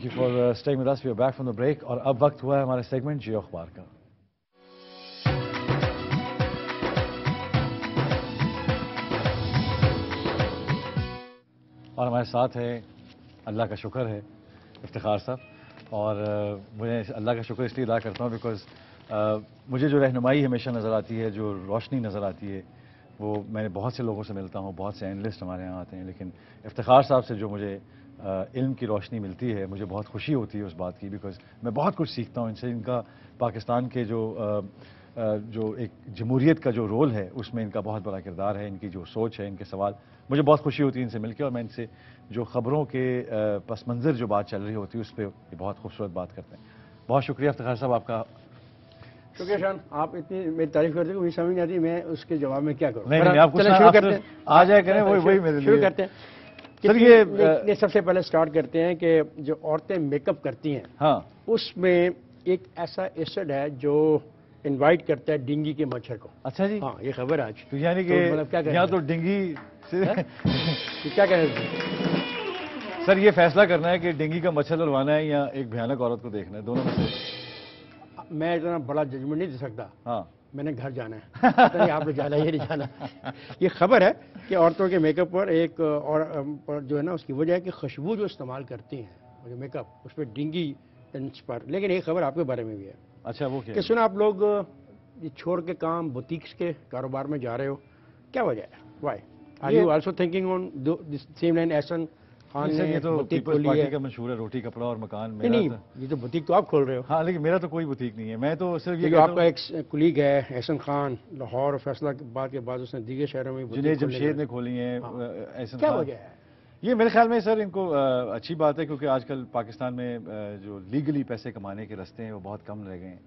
Thank you for staying with us. We are back from the break اور اب وقت ہوا ہے ہمارے سیگمنٹ جیو اخبار کا. اور ہمارے ساتھ ہے اللہ کا شکر ہے افتخار صاحب. اور مجھے اللہ کا شکر اس لیے ادا کرتا ہوں بیکاز مجھے جو رہنمائی ہمیشہ نظر آتی ہے, جو روشنی نظر آتی ہے, وہ میں بہت سے لوگوں سے ملتا ہوں, بہت سے اینالسٹ ہمارے یہاں آتے ہیں, لیکن افتخار صاحب سے جو مجھے علم کی روشنی ملتی ہے مجھے بہت خوشی ہوتی ہے اس بات کی, بیکاز میں بہت کچھ سیکھتا ہوں ان سے. ان کا پاکستان کے جو ایک جمہوریت کا جو رول ہے اس میں ان کا بہت بڑا کردار ہے. ان کی جو سوچ ہے, ان کے سوال, مجھے بہت خوشی ہوتی ہے ان سے مل کے. اور میں ان سے جو خبروں کے پس منظر جو بات چل رہی ہوتی ہے اس پہ بہت خوبصورت بات کرتے ہیں. بہت شکریہ افتخار صاحب آپ کا. شکریہ شان, آپ اتنی میری تعریف کرتے ہیں مجھے سمجھ نہیں آتی میں اس کے جواب میں کیا کروں. نہیں آپ آ جائے کریں, وہی میرے لیے شروع کرتے ہیں. سر یہ سب سے پہلے سٹارٹ کرتے ہیں کہ جو عورتیں میک اپ کرتی ہیں ہاں اس میں ایک ایسا ایسڈ ہے جو انوائٹ کرتا ہے ڈینگی کے مچھر کو. اچھا جی, ہاں یہ خبر ہے آج. تو یعنی کہ یہاں تو ڈینگی کیا کہہ رہے ہیں سر, یہ فیصلہ کرنا ہے کہ ڈینگی کا مچھر لڑوانا ہے یا ایک بھیانک عورت کو دیکھنا ہے, دونوں میں سے. میں اتنا بڑا ججمنٹ نہیں دے سکتا. ہاں میں نے گھر جانا ہے, آپ نے جانا یہ نہیں جانا. یہ خبر ہے کہ عورتوں کے میک اپ پر ایک اور جو ہے نا اس کی وجہ ہے کہ خوشبو جو استعمال کرتی ہیں جو میک اپ اس پہ ڈینگی پر. لیکن ایک خبر آپ کے بارے میں بھی ہے. اچھا وہ کہ سنا آپ لوگ یہ چھوڑ کے کام بوتیکس کے کاروبار میں جا رہے ہو, کیا وجہ ہے؟ Why are you also thinking on same line Ahsan Khan نے یہ تو بوتیک پیپلز کھولی پارٹی ہے؟ کا منشور ہے روٹی کپڑا اور مکان. نہیں یہ تو بوتیک تو آپ کھول رہے ہو. ہاں لیکن میرا تو کوئی بوتیک نہیں ہے. میں تو صرف یہ جو آپ کا ایک کلیگ ہے احسن خان, لاہور اور فیصلہ باد کے بعد اس نے دیگر شہروں میں جنید جمشید نے کھولی ہیں. احسن کیا خان, وجہ ہے؟ یہ میرے خیال میں سر ان کو اچھی بات ہے کیونکہ آج کل پاکستان میں جو لیگلی پیسے کمانے کے راستے ہیں وہ بہت کم رہ گئے ہیں.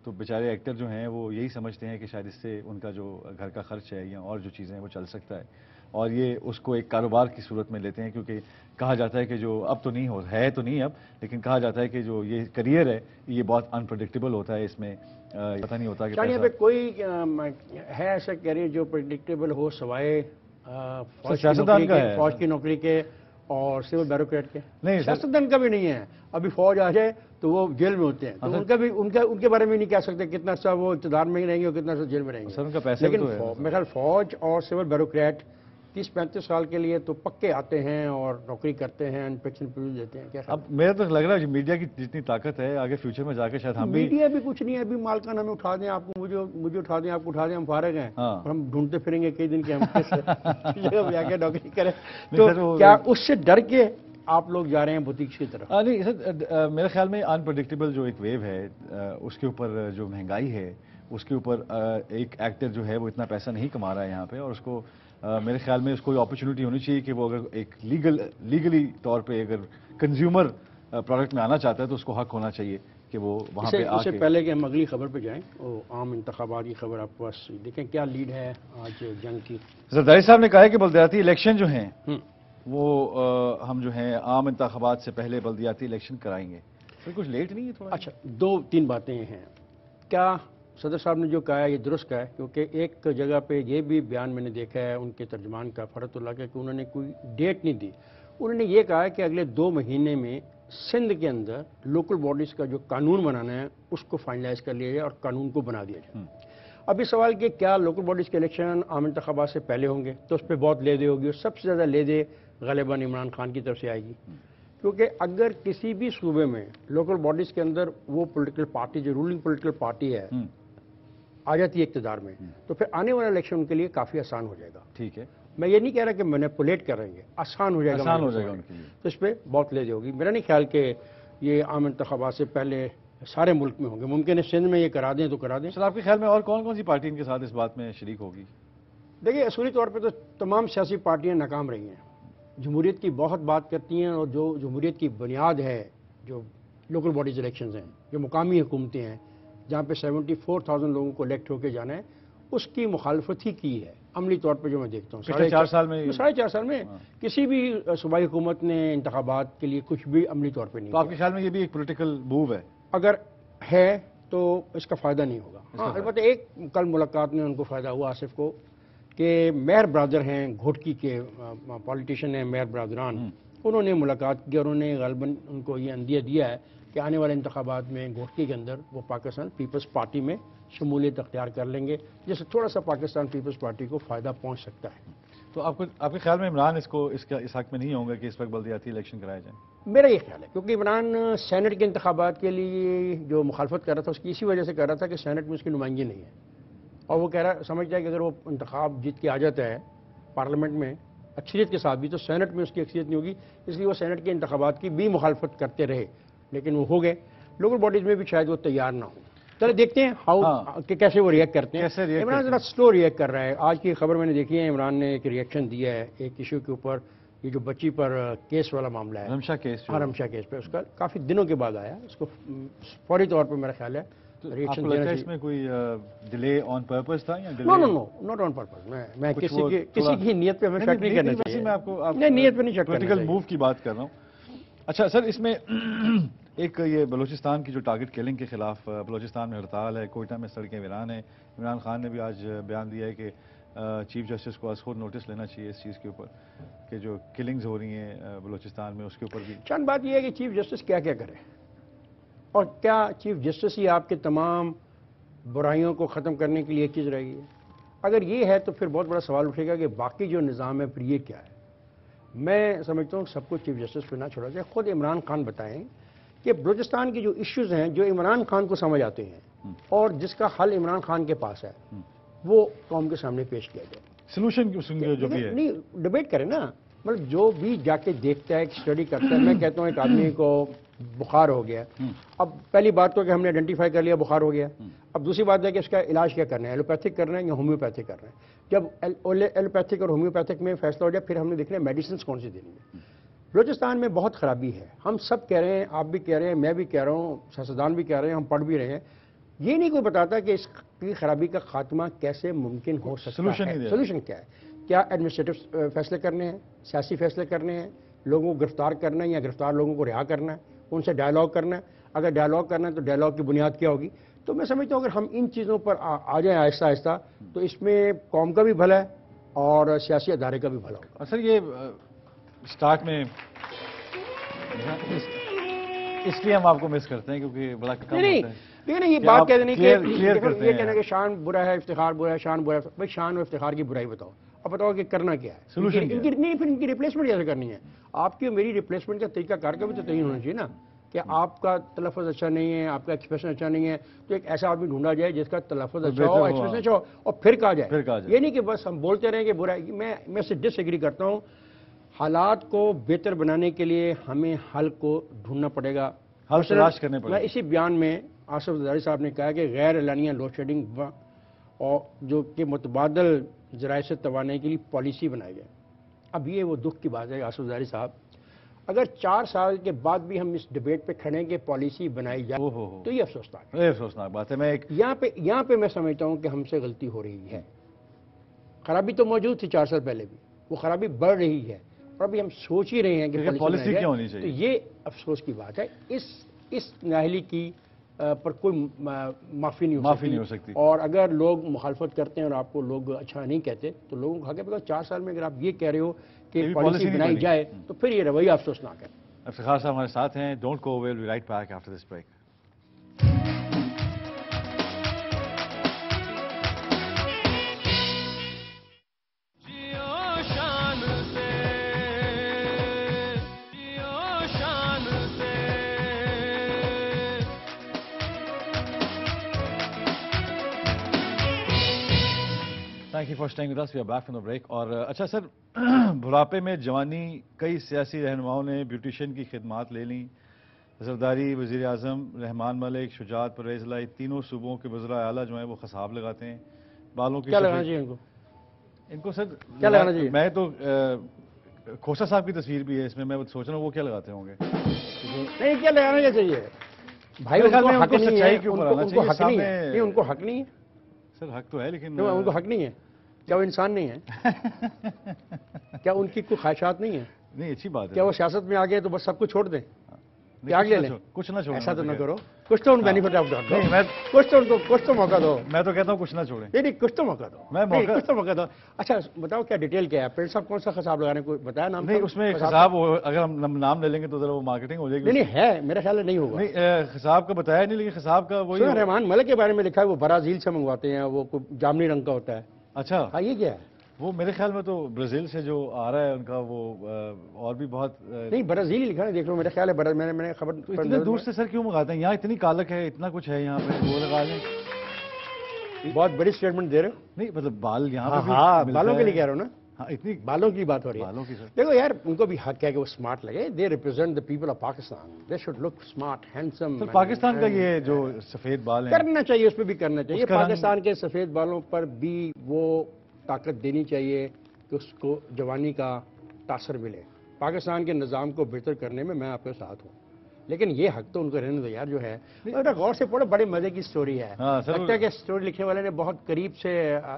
تو بیچارے ایکٹر جو ہیں وہ یہی سمجھتے ہیں کہ شاید اس سے ان کا جو گھر کا خرچ ہے یا اور جو چیزیں ہیں وہ چل سکتا ہے, اور یہ اس کو ایک کاروبار کی صورت میں لیتے ہیں. کیونکہ کہا جاتا ہے کہ جو اب تو نہیں ہے تو نہیں اب, لیکن کہا جاتا ہے کہ جو یہ کریئر ہے یہ بہت انپریڈکٹیبل ہوتا ہے. اس میں پتہ نہیں ہوتا کہ یہاں پہ کوئی ہے ایسا کریئر جو پریڈکٹیبل ہو سوائے فوج کی نوکری کے اور سول بیوروکریٹ کے؟ نہیں سیاستدان کا بھی نہیں ہے. ابھی فوج آ جائے تو وہ جیل میں ہوتے ہیں, تو ان کا بھی ان کے بارے میں نہیں کہہ سکتے کتنا سا وہ اقتدار میں رہیں گے اور کتنا سا جیل میں رہیں گے. لیکن میرے خیال فوج اور سول بیوروکریٹ 30-35 سال کے لیے تو پکے آتے ہیں اور نوکری کرتے ہیں, انسپیکشن پولیس دیتے ہیں. کیا اب میرا تو لگ رہا ہے میڈیا کی جتنی طاقت ہے آگے فیوچر میں جا کے شاید ہم بھی. میڈیا بھی کچھ نہیں ہے. ابھی مالکان ہمیں اٹھا دیں, آپ کو مجھے اٹھا دیں, آپ کو اٹھا دیں, ہم فارغ ہیں اور ہم ڈھونڈتے پھریں گے کئی دن کے ہم جگہ جا کے نوکری کریں. تو کیا اس سے ڈر کے آپ لوگ جا رہے ہیں بوتیکس کی طرف؟ نہیں سر, میرے خیال میں انپریڈکٹیبل جو ایک ویو ہے اس کے اوپر جو مہنگائی ہے اس کے اوپر ایک ایکٹر جو ہے وہ اتنا پیسہ نہیں کما رہا ہے یہاں پہ, اور اس کو میرے خیال میں اس کو اپرچونٹی ہونی چاہیے کہ وہ اگر ایک لیگلی طور پہ اگر کنزیومر پروڈکٹ میں آنا چاہتا ہے تو اس کو حق ہونا چاہیے کہ وہ وہاں پہ اس سے پہلے کہ ہم اگلی خبر پہ جائیں, وہ عام انتخابات کی خبر آپ کے پاس دیکھیں کیا لیڈ ہے آج جنگ کی. زرداری صاحب نے کہا ہے کہ بلدیاتی الیکشن جو ہیں وہ ہم جو ہیں عام انتخابات سے پہلے بلدیاتی الیکشن کرائیں گے. پھر کچھ لیٹ نہیں ہے تھوڑا؟ اچھا 2-3 باتیں ہیں. کیا صدر صاحب نے جو کہا ہے یہ درست کہا ہے؟ کیونکہ ایک جگہ پہ یہ بھی بیان میں نے دیکھا ہے ان کے ترجمان کا فرحت اللہ کا کہ انہوں نے کوئی ڈیٹ نہیں دی. انہوں نے یہ کہا ہے کہ اگلے 2 مہینے میں سندھ کے اندر لوکل باڈیز کا جو قانون بنانا ہے اس کو فائنلائز کر لیا جائے اور قانون کو بنا دیا جائے. ابھی سوال کہ کیا لوکل باڈیز کے الیکشن عام انتخابات سے پہلے ہوں گے؟ تو اس پہ بہت لے دے ہوگی, اور سب سے زیادہ لے دے غالباً عمران خان کی طرف سے آئے گی. کیونکہ اگر کسی بھی صوبے میں لوکل باڈیز کے اندر وہ پولیٹیکل پارٹی جو رولنگ پولیٹیکل پارٹی ہے آ جاتی ہے اقتدار میں, تو پھر آنے والا الیکشن ان کے لیے کافی آسان ہو جائے گا. ٹھیک ہے, میں یہ نہیں کہہ رہا کہ مینیپولیٹ کر رہیں گے, آسان ہو جائے گا ان کے لیے. تو اس پہ بہت لے دے ہوگی. میرا نہیں خیال کہ یہ عام انتخابات سے پہلے سارے ملک میں ہوں گے. ممکن ہے سندھ میں یہ کرا دیں تو کرا دیں. سر آپ کے خیال میں اور کون سی پارٹی ان کے ساتھ اس بات میں شریک ہوگی؟ دیکھیے اصولی طور پہ تو تمام سیاسی پارٹیاں ناکام رہی ہیں. جمہوریت کی بہت بات کرتی ہیں, اور جو جمہوریت کی بنیاد ہے جو لوکل باڈیز الیکشنز ہیں, جو مقامی حکومتیں ہیں جہاں پہ 74,000 لوگوں کو الیکٹ ہو کے جانا ہے, اس کی مخالفت ہی کی ہے عملی طور پہ. جو میں دیکھتا ہوں 4 سال میں 4.5 سال میں کسی بھی صوبائی حکومت نے انتخابات کے لیے کچھ بھی عملی طور پہ نہیں. تو آپ کے خیال میں یہ بھی ایک پولیٹیکل موو ہے؟ اگر ہے تو اس کا فائدہ نہیں ہوگا. ہاں البتہ ایک کل ملاقات میں ان کو فائدہ ہوا آصف کو کہ مہر برادر ہیں گھوٹکی کے پالیٹیشین ہیں, مہر برادران, उन्होंने मुलाकात की और उन्होंने ग़ालिबन उनको ये अंदिया दिया है कि आने वाले इंतखाबात में गोष्ठी के अंदर वो पाकिस्तान पीपल्स पार्टी में शमूलियत अख्तियार कर लेंगे, जिससे थोड़ा सा पाकिस्तान पीपल्स पार्टी को फ़ायदा पहुँच सकता है। तो आपके ख्याल में इमरान इस हक में नहीं होंगे कि इस वक्त बल्दियाती इलेक्शन कराए जाएं? मेरा ये ख्याल है, क्योंकि इमरान सेनेट के इंतखाबात के लिए जो मुखालफत कर रहा था उसकी इसी वजह से कर रहा था कि सेनेट में उसकी नुमाइंदगी नहीं है, और वो कह रहा समझता है कि अगर वो इंतखाब जीत के आ जाता है पार्लियामेंट में अक्सरियत के साथ भी, तो सेनेट में उसकी अक्सरियत नहीं होगी, इसलिए वो सेनेट के इंतखाबात की भी मुखालफत करते रहे, लेकिन वो हो गए। लोकल बॉडीज़ में भी शायद वो तैयार ना हो। चलो देखते हैं कि कैसे वो रिएक्ट करते हैं। इमरान ज़रा स्लो रिएक्ट कर रहा है। आज की खबर मैंने देखी है, इमरान ने एक रिएक्शन दिया है एक इशू के ऊपर, ये जो बच्ची पर केस वाला मामला है, रमशा केस पे, उसका काफ़ी दिनों के बाद आया, उसको फौरी तौर पर मेरा ख्याल है रिएक्शन देना चाहिए। इसमें कोई डिले ऑन पर्पस था या नो नॉट ऑन पर्पस। मैं किसी की नीयत पे हमें शक नहीं करना चाहिए। मैं आपको नीयत पे नहीं शक करना चाहिए, पॉलिटिकल मूव की बात कर रहा हूँ। अच्छा सर, इसमें एक ये बलूचिस्तान की जो टारगेट किलिंग के खिलाफ बलूचिस्तान में हड़ताल है, कोयटा में सड़कें वीरान है। इमरान खान ने भी आज बयान दिया है कि चीफ जस्टिस को आज खुद नोटिस लेना चाहिए इस चीज़ के ऊपर कि जो किलिंग्स हो रही हैं बलूचिस्तान में उसके ऊपर भी। चंद बात यह है कि चीफ जस्टिस क्या क्या करे, और क्या चीफ जस्टिस ही आपके तमाम बुराइयों को ख़त्म करने के लिए एक चीज़ रहेगी? अगर ये है तो फिर बहुत बड़ा सवाल उठेगा कि बाकी जो निज़ाम है फिर ये क्या है। मैं समझता हूँ सब कुछ चीफ जस्टिस पे ना छोड़ा जाए, खुद इमरान खान बताएं कि बलूचिस्तान के जो इश्यूज़ हैं जो इमरान खान को समझ आते हैं और जिसका हल इमरान खान के पास है, वो कौम के सामने पेश किया जाए। सोल्यूशन जो भी है, नहीं डिबेट करें ना, मतलब जो भी जाके देखता है, स्टडी करता है। मैं कहता हूँ एक आदमी को बुखार हो गया, अब पहली बात तो कि हमने आइडेंटिफाई कर लिया बुखार हो गया, अब दूसरी बात है कि इसका इलाज क्या करना है, एलोपैथिक करना है या होम्योपैथिक करना है। जब एलोपैथिक और होम्योपैथिक में फैसला हो जाए फिर हमने देखना है मेडिसिन कौन सी देनी है। बलूचिस्तान में बहुत खराबी है, हम सब कह रहे हैं, आप भी कह रहे हैं, मैं भी कह रहा हूँ, सियासतदान भी कह रहे हैं, हम पढ़ भी रहे हैं। ये नहीं कोई बताता कि इसकी खराबी का खात्मा कैसे मुमकिन हो सकता है। सोल्यूशन क्या है? क्या एडमिनिस्ट्रेटिव फैसले करने हैं, सियासी फैसले करने हैं, लोगों को गिरफ्तार करना है या गिरफ्तार लोगों को रिहा करना है, उनसे डायलॉग करना है? अगर डायलॉग करना है तो डायलॉग की बुनियाद क्या होगी? तो मैं समझता हूँ अगर हम इन चीज़ों पर आ जाएँ आहिस्ता आहिस्ता, तो इसमें कौम का भी भला है और सियासी अदारे का भी भला होगा। सर ये स्टार्ट में इसलिए हम आपको मिस करते हैं क्योंकि बड़ा कम होता है। लेकिन ये बात कह देनी कि ये कहना कि शान बुरा है, इफ्तिखार बुरा है, शान बुरा है। भाई शान और इफ्तिखार की बुराई बताओ, अब बताओ कि करना क्या है, सोल्यूशन इनकी नहीं, फिर इनकी रिप्लेसमेंट कैसे करनी है? आपकी मेरी रिप्लेसमेंट का तरीका कार का भी तो तय होना चाहिए ना, कि आपका तलफ़्फ़ुज़ अच्छा नहीं है, आपका एक्सप्रेशन अच्छा नहीं है, तो एक ऐसा आदमी ढूंढा जाए जिसका तलफ़्फ़ुज़ अच्छा हो, एक्सप्रेशन अच्छा हो, और फिर कहा जाए। ये नहीं कि बस हम बोलते रहें कि बुरा है। मैं इससे डिसएग्री करता हूँ। हालात को बेहतर बनाने के लिए हमें हल को ढूंढना पड़ेगा, हल तलाश करने पड़ेगा। मैं इसी बयान में आसिफ ज़रदारी साहब ने कहा कि गैर एलानिया लोड शेडिंग और जो कि मुतबादल ज़राए से तवानाई के लिए पॉलिसी बनाई जाए। अब ये वो दुख की बात है आसिफ ज़रदारी साहब, अगर 4 साल के बाद भी हम इस डिबेट पे खड़े कि पॉलिसी बनाई जाए तो ये अफसोसनाक बात है। मैं यहाँ पे मैं समझता हूँ कि हमसे गलती हो रही है। खराबी तो मौजूद थी 4 साल पहले भी, वो खराबी बढ़ रही है और अभी हम सोच ही रहे हैं कि पॉलिसी क्यों होनी चाहिए। तो ये अफसोस की बात है। इस नाअहली की पर कोई माफ़ी नहीं हो सकती। और अगर लोग मुखालफत करते हैं और आपको लोग अच्छा नहीं कहते तो लोगों को कहा कि 4 साल में अगर आप ये कह रहे हो कि पॉलिसी बनाई जाए तो फिर ये रवैया अफसोसनाक है। इफ्तिखार साहब हमारे साथ हैं। Don't go away, will be right back after this break. Thank you for staying with us, we are back from the break. और अच्छा सर, बुढ़ापे में जवानी, कई सियासी रहनुमाओं ने ब्यूटिशियन की खिदमात ले ली। ज़रदारी, वज़ीर आज़म, रहमान मलिक, शुजात परवेज़ लाई, तीनों सूबों के वज़रा आला जो हैं वो खसाब लगाते हैं बालों की। क्या लगाना चाहिए इनको सर क्या लगाना चाहिए? मैं तो खोसा साहब की तस्वीर भी है इसमें, मैं सोच रहा हूँ वो क्या लगाते होंगे। नहीं, क्या लगाना क्या चाहिए भाई? उनको हक नहीं है, उनको हक नहीं है सर। हक तो है लेकिन उनको हक नहीं है। क्या वो इंसान नहीं है? क्या उनकी कोई ख्वाहिशात नहीं है? नहीं, अच्छी बात है। क्या वो सियासत में आ गए तो बस सब कुछ छोड़ दें? त्याग ले लें, कुछ ना छोड़ें, ऐसा तो मैं न तो करो, कुछ तो उन बेनिफिट ऑफ डाउट नहीं, दो, कुछ तो उनको, कुछ तो मौका दो। मैं तो कहता हूँ कुछ ना छोड़ें। नहीं, कुछ तो मौका दो, मैं नहीं, मौका- कुछ तो मौका दो। अच्छा बताओ क्या डिटेल क्या है, प्रिंस साहब कौन सा खसाब लगा रहे हैं, कोई बताया नाम? नहीं, उसमें खसाब अगर हम नाम ले लेंगे तो जरा वो मार्केटिंग हो जाएगी। नहीं नहीं है, मेरा ख्याल है नहीं होगा। नहीं, खसाब का बताया नहीं, लेकिन खसाब का वही सुना रहमान मलिक के बारे में लिखा है, वो ब्राजील से मंगवाते हैं, वो जामनी रंग का होता है। अच्छा, हाँ, ये क्या है? वो मेरे ख्याल में तो ब्राजील से जो आ रहा है उनका वो और भी बहुत नहीं, ब्राजील ही लिखा है, देख लो, मेरा ख्याल है मैंने खबर। तो इतने दूर से सर क्यों मंगाते हैं? यहाँ इतनी कालक है, इतना कुछ है यहाँ पे, वो लगा लें। बहुत बड़ी स्टेटमेंट दे रहे हो। नहीं मतलब बाल यहाँ हाँ पे भी हाँ, मिलता बालों के है। लिए कह रहे हो ना, हाँ, इतनी बालों की बात हो रही है। बालों की सर। देखो यार, उनको भी हक है कि वो स्मार्ट लगे, they represent the people of Pakistan, they should look smart, handsome. Sir Pakistan का ये जो सफेद बाल है, करना चाहिए, उस पर भी करना चाहिए। उसका रंग- पाकिस्तान के सफेद बालों पर भी वो ताकत देनी चाहिए कि उसको जवानी का तासर मिले। पाकिस्तान के निज़ाम को बेहतर करने में मैं आपके साथ हूँ, लेकिन ये हक तो उनको रहने दो यार। जो है बेटा गौर से पढ़ो, बड़े मजे की स्टोरी है। हाँ, सर, लगता है कि स्टोरी लिखने वाले ने बहुत करीब से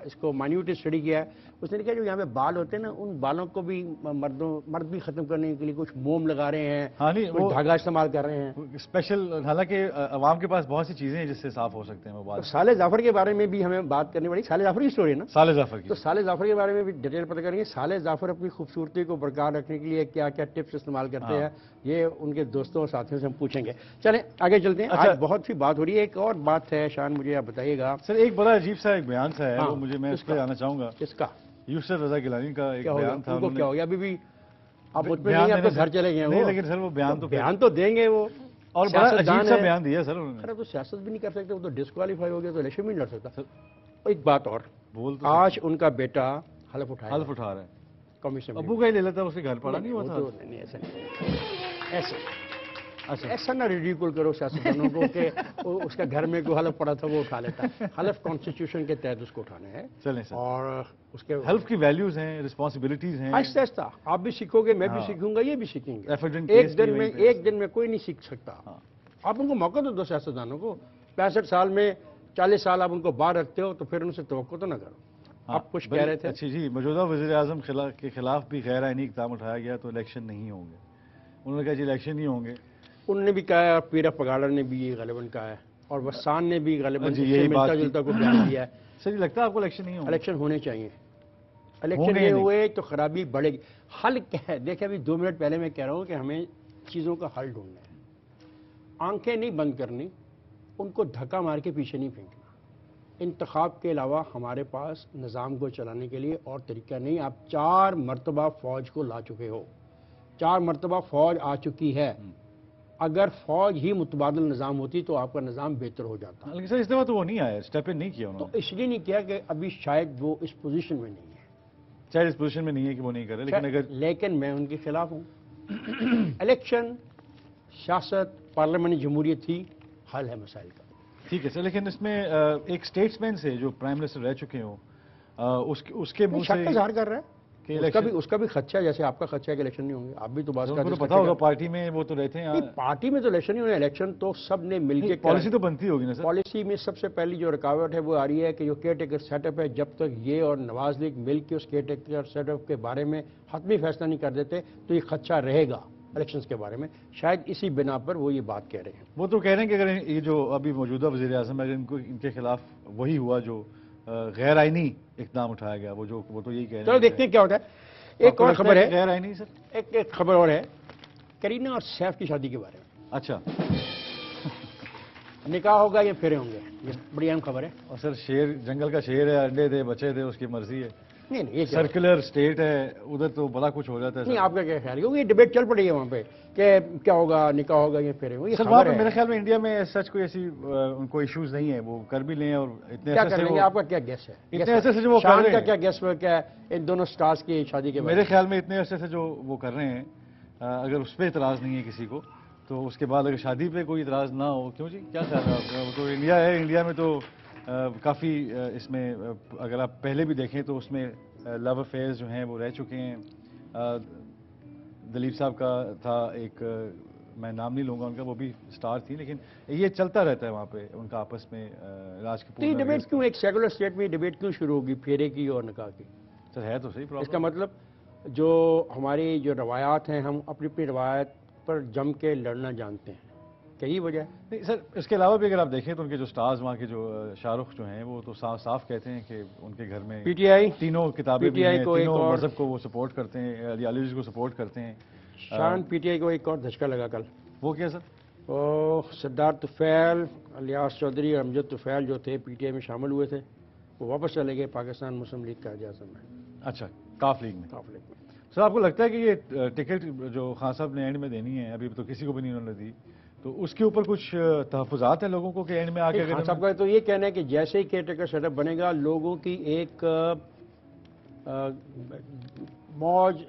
इसको माइन्यूट स्टडी किया है। उसने लिखा जो यहाँ पे बाल होते हैं ना, उन बालों को भी मर्द भी खत्म करने के लिए कुछ मोम लगा रहे हैं, हाँ नहीं कुछ वो धागा इस्तेमाल कर रहे हैं। स्पेशल, हालांकि अवाम के पास बहुत सी चीजें हैं जिससे साफ हो सकते हैं वो तो बाल। साले जाफर के बारे में भी हमें बात करनी पड़ी। साले जाफर की स्टोरी है ना, साले जाफर की। तो साले जाफर के बारे में भी डिटेल पता करेंगे। साले जाफर अपनी खूबसूरती को बरकरार रखने के लिए क्या क्या टिप्स इस्तेमाल करते हैं, ये उनके दोस्तों और साथियों से हम पूछेंगे। चलें आगे चलते हैं। अच्छा। आज बहुत सी बात हो रही है, एक और बात है शान, मुझे आप बताइएगा। सर एक बड़ा अजीब सा एक बयान सा है, हाँ, वो मुझे मैं उस पर आना चाहूंगा। इसका यूसुफ रजा गिलानी का एक क्या हो गया, बयान था। उनको क्या हो गया? अभी भी आप मुझ पे बयान नहीं, आप तो देने घर से- चले गए हैं नहीं, वो। लेकिन सर वो बयान तो बयान तो देंगे वो, और बड़ा सियासतदान अजीब सा है। बयान दिया सर उन्होंने। अरे तो सियासत भी नहीं कर सकते, वो तो डिस्क्वालीफाई हो गया, तो इलेक्शन भी नहीं लड़ सकता। एक बात और, बोल तो आज उनका बेटा हलफ उठाया हल्फ उठा रहा है। कमीशन अबू का ही ले लेता, उसके घर पड़ा नहीं हुआ वो था। तो नहीं, ऐसा नहीं, ऐसा अच्छा, ऐसा ना रिडिकुल करो सियासतदानों को कि उसका घर में कोई हलफ पड़ा था वो उठा लेता। हलफ कॉन्स्टिट्यूशन के तहत उसको उठाना है, चलें सर। और उसके हेल्प की वैल्यूज हैं, रिस्पॉन्सिबिलिटीज हैं। आहिस्ता आहिस्ता आप भी सीखोगे, मैं भी हाँ। सीखूंगा, ये भी सीखेंगे। एफिडेंट एक केस दिन की में वहीं पे। एक दिन में कोई नहीं सीख सकता। हाँ। आप उनको मौका तो दो सियासतदानों को। 65 साल में 40 साल आप उनको बाहर रखते हो, तो फिर उनसे तवक्को तो ना करो। हाँ, आप कुछ कह रहे थे। अच्छी जी, मौजूदा वज़ीर आज़म के खिलाफ भी गैर आईनी इक़दाम उठाया गया तो इलेक्शन नहीं होंगे। उन्होंने कहा जी इलेक्शन नहीं होंगे। उन्होंने भी कहा है, पीरा पगाड़ा ने भी ये गलबन कहा है, और वसान ने भी गलबन जी, यही बात मिलता की। जुलता को बयान दिया है। सर ये लगता है आपको इलेक्शन नहीं होंगे? इलेक्शन होने चाहिए। इलेक्शन होंगे नहीं नहीं। हुए तो खराबी बढ़ेगी। हल क्या है? देखिए अभी 2 मिनट पहले मैं कह रहा हूं कि हमें चीज़ों का हल ढूंढना है। आंखें नहीं बंद करनी, उनको धक्का मार के पीछे नहीं फेंकना। इंतखाब के अलावा हमारे पास निज़ाम को चलाने के लिए और तरीका नहीं। आप 4 मरतबा फ़ौज को ला चुके हो, 4 मरतबा फ़ौज आ चुकी है। अगर फ़ौज ही मुतबादल निज़ाम होती तो आपका निज़ाम बेहतर हो जाता। लेकिन सर इस दफा तो वो नहीं आया, स्टेप इन नहीं किया तो उन्होंने। इसलिए नहीं किया कि अभी शायद वो इस पोजीशन में नहीं है। चाहे इस पोजीशन में नहीं है कि वो नहीं करे, लेकिन अगर लेकिन मैं उनके खिलाफ हूँ। इलेक्शन, सियासत, पार्लियामेंट जमहूरियत ही हल है मसाइल का। ठीक है सर, लेकिन इसमें एक स्टेट्समैन से जो प्राइम मिनिस्टर रह चुके हो, उसके मुंह शक का से इजहार कर रहा है। कि उसका भी खदशा है, जैसे आपका खदशा है कि इलेक्शन नहीं होंगे। आप भी तो बात उनको तो पता होगा, पार्टी में वो तो रहते हैं। पार्टी में तो इलेक्शन नहीं होने, इलेक्शन तो सब ने मिलकर पॉलिसी तो बनती होगी ना सर। पॉलिसी में सबसे पहली जो रुकावट है वो आ रही है कि जो केयर टेकर सेटअप है, जब तक ये और नवाज लीग मिल के उस केयर टेकर सेटअप के बारे में हतमी फैसला नहीं कर देते तो ये खदशा रहेगा इलेक्शंस के बारे में। शायद इसी बिना पर वो ये बात कह रहे हैं। वो तो कह रहे हैं कि अगर ये जो अभी मौजूदा वज़ीर आज़म है, अगर इनके खिलाफ वही हुआ जो गैर आईनी इक़दाम उठाया गया, वो तो यही कह रहे हैं। चलो देखते हैं क्या होता है। एक और खबर है, गैर आईनी सर। एक खबर और है, करीना और सैफ की शादी के बारे में। अच्छा, निकाह होगा या फेरे होंगे, ये बड़ी अहम खबर है। और सर शेर, जंगल का शेर है, अंडे थे बचे थे, उसकी मर्जी है। नहीं नहीं, ये क्या सर्कुलर स्टेट है, उधर तो बड़ा कुछ हो जाता है नहीं, सर। आपका क्या ख्याल है? क्योंकि ये डिबेट चल पड़ी है वहाँ पे कि क्या होगा, निकाह होगा या फेरे होंगे। ये सर वहाँ खबर पे मेरे है, ख्याल में इंडिया में सच कोई ऐसी उनको इश्यूज नहीं है, वो कर भी लें। और इतने क्या ऐसे कर से लेंगे? वो, आपका क्या गेस है? इतने ऐसे से जो वो कर शान रहे का हैं, क्या गेस वर्क है इन दोनों स्टार्स की शादी के बारे मेरे ख्याल में इतने अरसे से जो वो कर रहे हैं, अगर उस पर इतराज़ नहीं है किसी को, तो उसके बाद अगर शादी पे कोई इतराज़ ना हो, क्यों जी क्या ख्याल है आपका? वो तो इंडिया है, इंडिया में तो काफ़ी इसमें अगर आप पहले भी देखें तो उसमें लव अफेयर्स जो हैं वो रह चुके हैं। दलीप साहब का था एक, मैं नाम नहीं लूँगा उनका, वो भी स्टार थी, लेकिन ये चलता रहता है वहाँ पे उनका आपस में राज तो ये कपूर। डिबेट क्यों, एक सेकुलर स्टेट में डिबेट क्यों शुरू होगी फेरे की और निकाह की? सर है तो सही प्रॉब्लम। इसका मतलब जो हमारी जो रवायात हैं, हम अपनी अपनी रवायत پر جم کے لڑنا جانتے ہیں. کئی وجہ ہے. نہیں سر، اس کے علاوہ بھی اگر آپ دیکھیں تو ان کے جو سٹارز وہاں کے جو شاہ رخ جو ہیں وہ تو صاف صاف کہتے ہیں کہ ان کے گھر میں پی ٹی آئی تینوں کتابیں بھی ہیں، کو ایک تینوں اور مذہب کو وہ سپورٹ کرتے ہیں، آئیڈیالوجی کو سپورٹ کرتے ہیں. شان پی ٹی آئی کو ایک اور دھچکا لگا کل. وہ کیا سر؟ سردار طفیل، الیاس چودھری اور امجد طفیل جو تھے پی ٹی آئی میں شامل ہوئے تھے، وہ واپس چلے گئے پاکستان مسلم لیگ کا اعزاز میں. اچھا، کاف لیگ میں. کاف لیگ میں. سر آپ کو لگتا ہے کہ یہ ٹکٹ جو خان صاحب نے اینڈ میں دینی ہے، ابھی تو کسی کو بھی نہیں انہوں نے دی، تو اس کے اوپر کچھ تحفظات ہیں لوگوں کو کہ اینڈ میں آ کے خان صاحب کا تو یہ کہنا ہے کہ جیسے ہی کیئر ٹیکر سیٹ اپ بنے گا، لوگوں کی ایک موج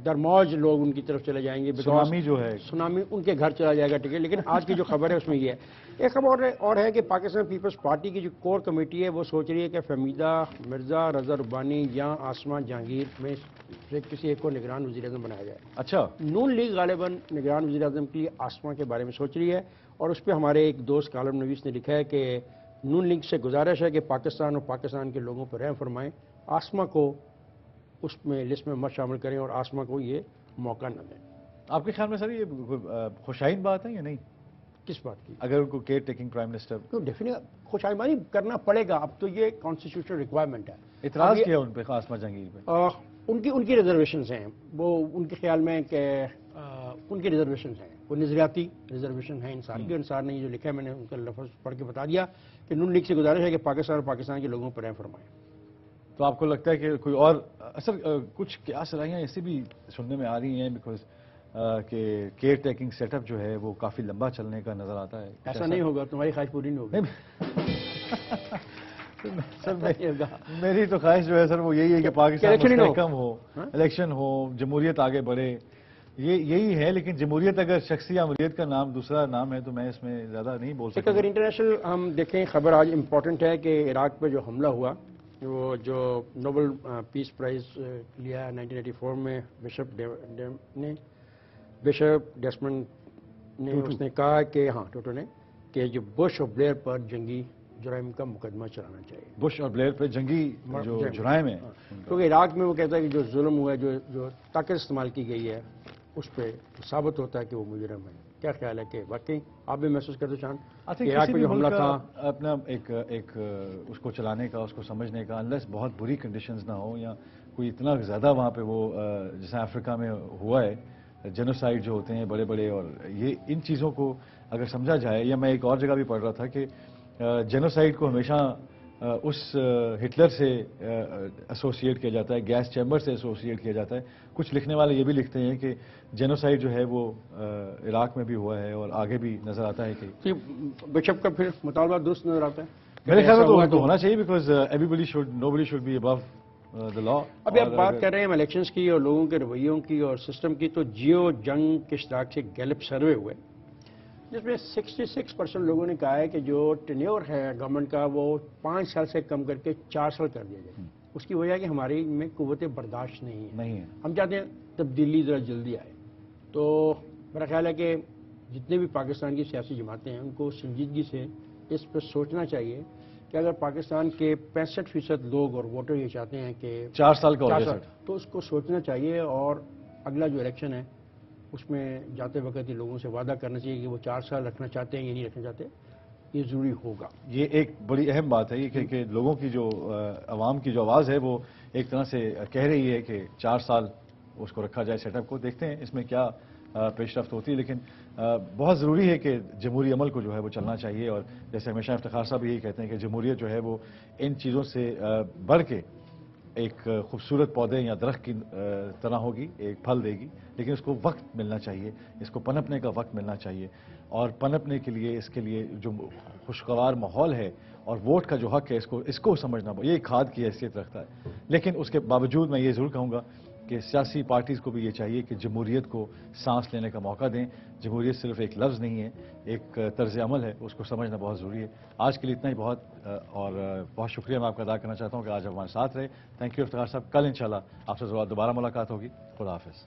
در موج لوگ ان کی طرف چلے جائیں گے. سونامی جو ہے، سونامی ان کے گھر چلا جائے گا ٹکٹ. لیکن آج کی جو خبر ہے اس میں یہ ہے. ایک خبر اور ہے کہ پاکستان پیپلز پارٹی کی جو کور کمیٹی ہے وہ سوچ رہی ہے کہ فہمیدہ مرزا، رضا ربانی یا آسمہ جہانگیر میں سے کسی ایک کو نگران وزیر اعظم بنایا جائے. اچھا، نون لیگ غالباً نگران وزیر اعظم کی آسمہ کے بارے میں سوچ رہی ہے، اور اس پہ ہمارے ایک دوست کالم نویس نے لکھا ہے کہ نون لیگ سے گزارش ہے کہ پاکستان اور پاکستان کے لوگوں پر رحم فرمائیں، آسمہ کو اس میں لسٹ میں مت شامل کریں اور آسمہ کو یہ موقع نہ دیں. آپ کے خیال میں سر یہ خوشائن بات ہے یا نہیں؟ کس بات کی؟ اگر ان کو کیئر ٹیکنگ پرائم منسٹر تو ڈیفینیٹ خوشائمانی کرنا پڑے گا. اب تو یہ کانسٹیٹیوشنل ریکوائرمنٹ ہے. اعتراض کیا ان پہ آسمہ جہانگیر پہ؟ ان کی ریزرویشنز ہیں. وہ ان کے خیال میں کہ ان کی ریزرویشنز ہیں، وہ نظریاتی ریزرویشن ہیں. انصار نے یہ جو لکھا ہے میں نے ان کا لفظ پڑھ کے بتا دیا کہ نون لیگ سے گزارش ہے کہ پاکستان اور پاکستان کے لوگوں پر رحم فرمائیں. تو آپ کو لگتا ہے کہ کوئی اور اصل کچھ کیا صلاحیاں ایسی بھی سننے میں آ رہی ہیں بیکاز کہ کیئر ٹیکنگ سیٹ اپ جو ہے وہ کافی لمبا چلنے کا نظر آتا ہے؟ ایسا نہیں ہوگا، تمہاری خواہش پوری نہیں ہوگی. سر میری تو خواہش جو ہے سر وہ یہی ہے کہ پاکستان مستحکم ہو، الیکشن ہو، جمہوریت آگے بڑھے، یہی ہے. لیکن جمہوریت اگر شخصی عملیت کا نام دوسرا نام ہے تو میں اس میں زیادہ نہیں بول سکتا. اگر انٹرنیشنل ہم دیکھیں خبر آج امپورٹنٹ ہے کہ عراق پہ جو حملہ ہوا، وہ جو نوبل پیس پرائز لیا 1984 میں بشپ ڈیسمنڈ نے اس نے کہا کہ ٹوٹو نے کہ جو بش اور بلیئر پر جنگی جرائم کا مقدمہ چلانا چاہیے. بش اور بلیئر پہ جنگی جو جرائم ہیں، کیونکہ عراق میں وہ کہتا ہے کہ جو ظلم ہوا ہے، جو طاقت استعمال کی گئی ہے، اس پہ ثابت ہوتا ہے کہ وہ مجرم ہے. کیا خیال ہے کہ واقعی آپ بھی محسوس کرتے چاند عراق میں جو حملہ تھا اپنا ایک اس کو چلانے کا، اس کو سمجھنے کا، انلیس بہت بری کنڈیشنز نہ ہو یا کوئی اتنا زیادہ وہاں پہ وہ جیسے افریقہ میں ہوا ہے جینوسائیڈ جو ہوتے ہیں بڑے بڑے، اور یہ ان چیزوں کو اگر سمجھا جائے. یا میں ایک اور جگہ بھی پڑھ رہا تھا کہ جینوسائیڈ کو ہمیشہ اس ہٹلر سے ایسوسیٹ کیا جاتا ہے، گیس چیمبر سے ایسوسیٹ کیا جاتا ہے. کچھ لکھنے والے یہ بھی لکھتے ہیں کہ جینوسائیڈ جو ہے وہ عراق میں بھی ہوا ہے اور آگے بھی نظر آتا ہے کہ بشپ کا پھر مطالبہ درست نظر آتا ہے. میرے خیال میں تو ہونا چاہیے because nobody should be above the law. ابھی آپ بات کر رہے ہیں الیکشنز کی اور لوگوں کے رویوں کی اور سسٹم کی، تو جیو جنگ کے اشتراک سے گیلپ سروے ہوئے جس میں 66% لوگوں نے کہا ہے کہ جو ٹینیور ہے گورنمنٹ کا وہ 5 سال سے کم کر کے 4 سال کر دیا جائے. اس کی وجہ ہے کہ ہماری میں قوت برداشت نہیں ہے. ہم چاہتے ہیں تبدیلی ذرا جلدی آئے. تو میرا خیال ہے کہ جتنے بھی پاکستان کی سیاسی جماعتیں ہیں ان کو سنجیدگی سے اس پہ سوچنا چاہیے کہ اگر پاکستان کے 65% لوگ اور ووٹر یہ چاہتے ہیں کہ 4 سال کا ہو جائے تو اس کو سوچنا چاہیے، اور اگلا جو الیکشن ہے اس میں جاتے وقت یہ لوگوں سے وعدہ کرنا چاہیے کہ وہ 4 سال رکھنا چاہتے ہیں یا نہیں رکھنا چاہتے. یہ ضروری ہوگا. یہ ایک بڑی اہم بات ہے یہ کہ لوگوں کی جو عوام کی جو آواز ہے وہ ایک طرح سے کہہ رہی ہے کہ 4 سال اس کو رکھا جائے سیٹ اپ کو. دیکھتے ہیں اس میں کیا پیش رفت ہوتی ہے، لیکن بہت ضروری ہے کہ جمہوری عمل کو جو ہے وہ چلنا چاہیے. اور جیسے ہمیشہ افتخار صاحب یہی کہتے ہیں کہ جمہوریت جو ہے وہ ان چیزوں سے بڑھ کے ایک خوبصورت پودے یا درخت کی طرح ہوگی، ایک پھل دے گی، لیکن اس کو وقت ملنا چاہیے، اس کو پنپنے کا وقت ملنا چاہیے. اور پنپنے کے لیے اس کے لیے جو خوشگوار ماحول ہے اور ووٹ کا جو حق ہے اس کو سمجھنا یہ کھاد کی حیثیت رکھتا ہے. لیکن اس کے باوجود میں یہ ضرور کہوں گا کہ سیاسی پارٹیز کو بھی یہ چاہیے کہ جمہوریت کو سانس لینے کا موقع دیں. جمہوریت صرف ایک لفظ نہیں ہے، ایک طرز عمل ہے، اس کو سمجھنا بہت ضروری ہے. آج کے لیے اتنا ہی بہت، اور بہت شکریہ میں آپ کا ادا کرنا چاہتا ہوں کہ آج ہمارے ساتھ رہے. تھینک یو افتخار صاحب. کل انشاءاللہ آپ سے دوبارہ ملاقات ہوگی. خدا حافظ.